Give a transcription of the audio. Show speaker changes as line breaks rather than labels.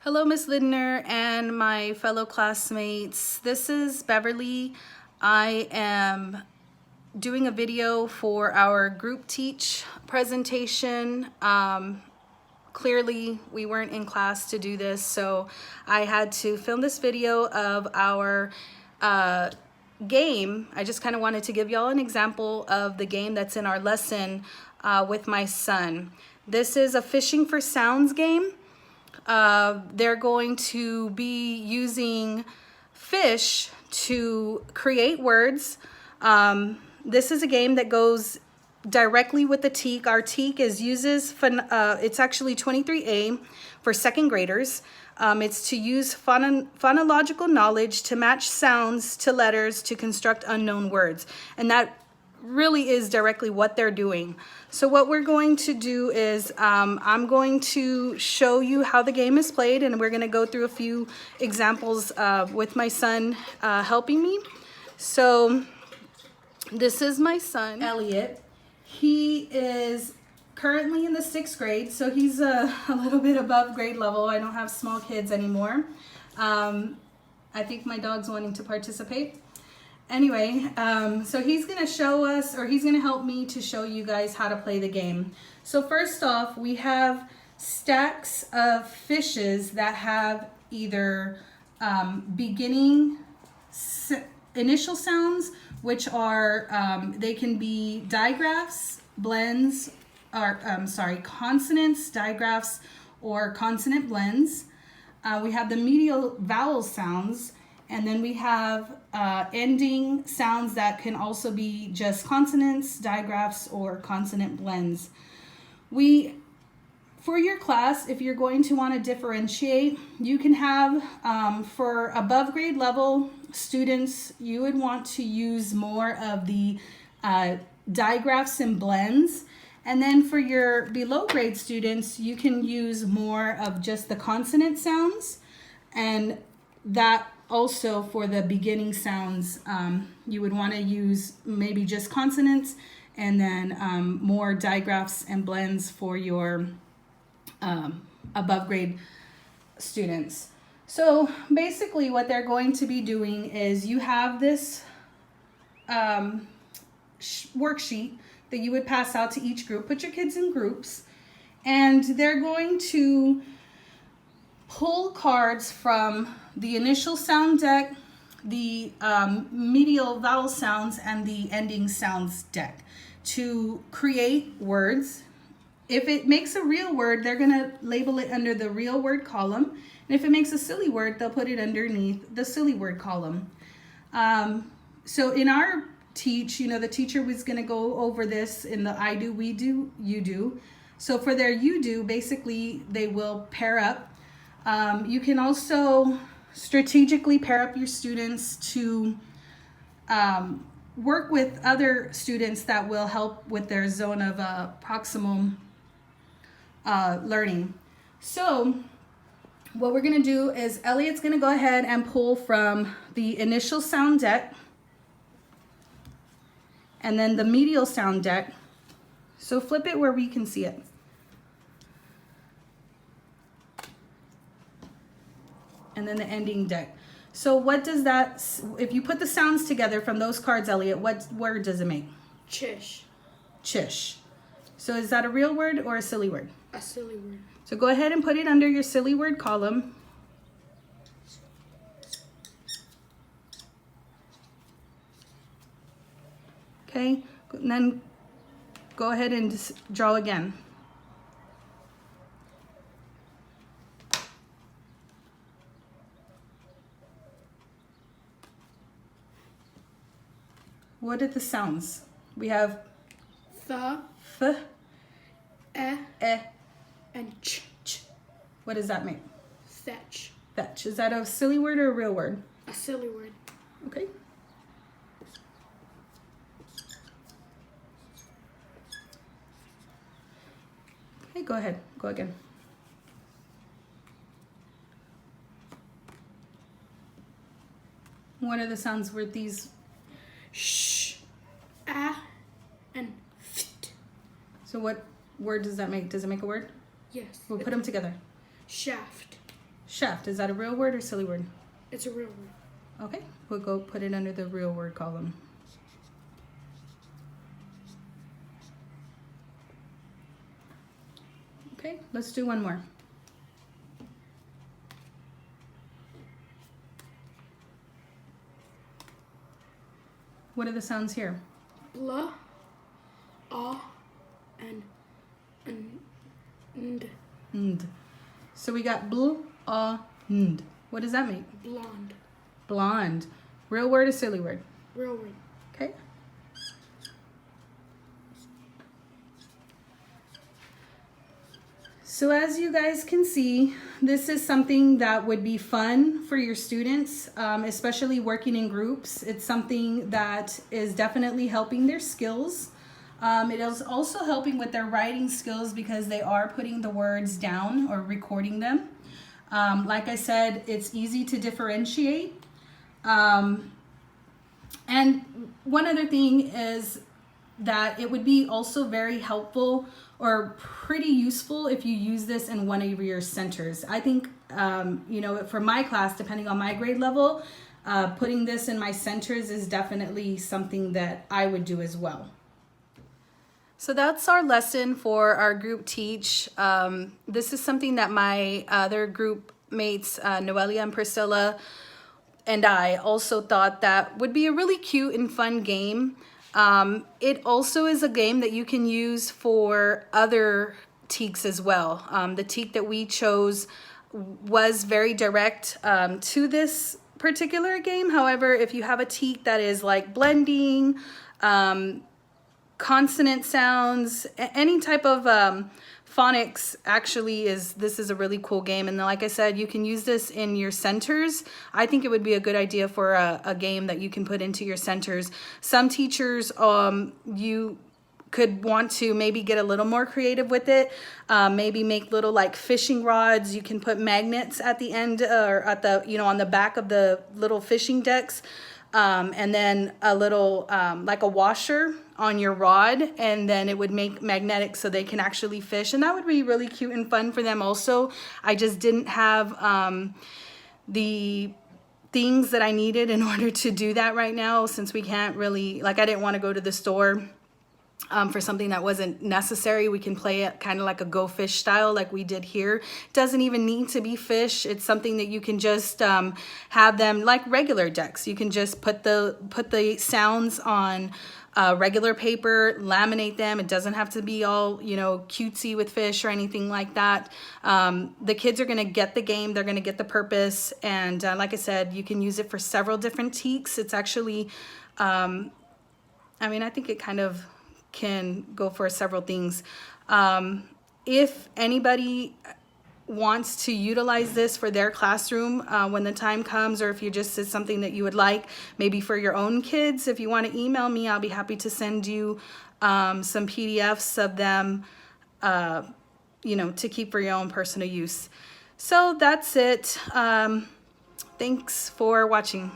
Hello, Miss Lindner and my fellow classmates. This is Beverly. I am doing a video for our group teach presentation. Clearly, we weren't in class to do this, so I had to film this video of our game. I just kind of wanted to give y'all an example of the game that's in our lesson with my son. This is a Fishing for Sounds game. They're going to be using fish to create words. This is a game that goes directly with the TEK. Our TEK it's actually 23A for second graders. It's to use phonological knowledge to match sounds to letters to construct unknown words. And that really is directly what they're doing. So what we're going to do is I'm going to show you how the game is played, and we're going to go through a few examples with my son helping me. So this is my son, Elliot. He is currently in the 6th grade, so he's a little bit above grade level. I don't have small kids anymore. I think my dog's wanting to participate. Anyway, so he's going to show us, or he's going to help me to show you guys how to play the game. So first off, we have stacks of fishes that have either beginning initial sounds, which are, they can be digraphs, blends, or consonants, digraphs, or consonant blends. We have the medial vowel sounds, and then we have ending sounds that can also be just consonants, digraphs, or consonant blends. For your class, if you're going to want to differentiate, you can have, for above grade level students, you would want to use more of the digraphs and blends. And then for your below grade students, you can use more of just the consonant sounds, and that also for the beginning sounds, you would want to use maybe just consonants, and then more digraphs and blends for your above grade students. So basically what they're going to be doing is you have this worksheet that you would pass out to each group. Put your kids in groups, and they're going to pull cards from the initial sound deck, the medial vowel sounds, and the ending sounds deck to create words. If it makes a real word, they're going to label it under the real word column. And if it makes a silly word, they'll put it underneath the silly word column. So in our teach, the teacher was going to go over this in the I do, we do, you do. So for their you do, basically they will pair up. You can also strategically pair up your students to work with other students that will help with their zone of proximal learning. So what we're going to do is Elliot's going to go ahead and pull from the initial sound deck, and then the medial sound deck. So flip it where we can see it. And then the ending deck. So what does that, if you put the sounds together from those cards, Elliot, what word does it make?
Chish.
Chish. So is that a real word or a silly word?
A silly word.
So go ahead and put it under your silly word column. Okay, and then go ahead and just draw again. What are the sounds? We have
Th,
th,
e, and ch.
What does that mean?
Fetch.
Fetch. Is that a silly word or a real word?
A silly word.
Okay. Okay, go ahead. Go again. What are the sounds with these?
Sh, a, and ft.
So what word does that make? Does it make a word?
Yes.
We'll put them together.
Shaft.
Shaft, is that a real word or silly word?
It's a real word.
Okay, we'll go put it under the real word column. Okay, let's do one more. What are the sounds here?
Blah, and and
Nd. So we got bl, nd. What does that mean?
blonde.
Blonde. Real word or silly word?
Real word.
Okay. So as you guys can see, this is something that would be fun for your students, especially working in groups. It's something that is definitely helping their skills. It is also helping with their writing skills because they are putting the words down or recording them. Like I said, it's easy to differentiate. And one other thing is that it would be also very helpful or pretty useful if you use this in one of your centers. I think, you know, for my class, depending on my grade level, putting this in my centers is definitely something that I would do as well. So that's our lesson for our group teach. This is something that my other group mates, Noelia and Priscilla, and I also thought that would be a really cute and fun game. It also is a game that you can use for other teaks as well. The teak that we chose was very direct to this particular game. However, if you have a teak that is like blending, consonant sounds, any type of phonics, actually this is a really cool game. And like I said, you can use this in your centers. I think it would be a good idea for a game that you can put into your centers. Some teachers, you could want to maybe get a little more creative with it. Maybe make little like fishing rods. You can put magnets at the end or at the, you know, on the back of the little fishing decks. And then a little like a washer on your rod, and then it would make magnetic so they can actually fish, and that would be really cute and fun for them also. I just didn't have the things that I needed in order to do that right now, since we can't really, like, I didn't want to go to the store for something that wasn't necessary. We can play it kind of like a Go Fish style like we did here. It doesn't even need to be fish. It's something that you can just have them like regular decks. You can just put the sounds on regular paper, laminate them. It doesn't have to be all, you know, cutesy with fish or anything like that. The kids are going to get the game. They're going to get the purpose. And like I said, you can use it for several different teaks. It's actually, I mean, I think it kind of can go for several things. If anybody wants to utilize this for their classroom when the time comes, or if you just is something that you would like maybe for your own kids, if you want to email me, I'll be happy to send you some PDFs of them, you know, to keep for your own personal use. So that's it. Thanks for watching.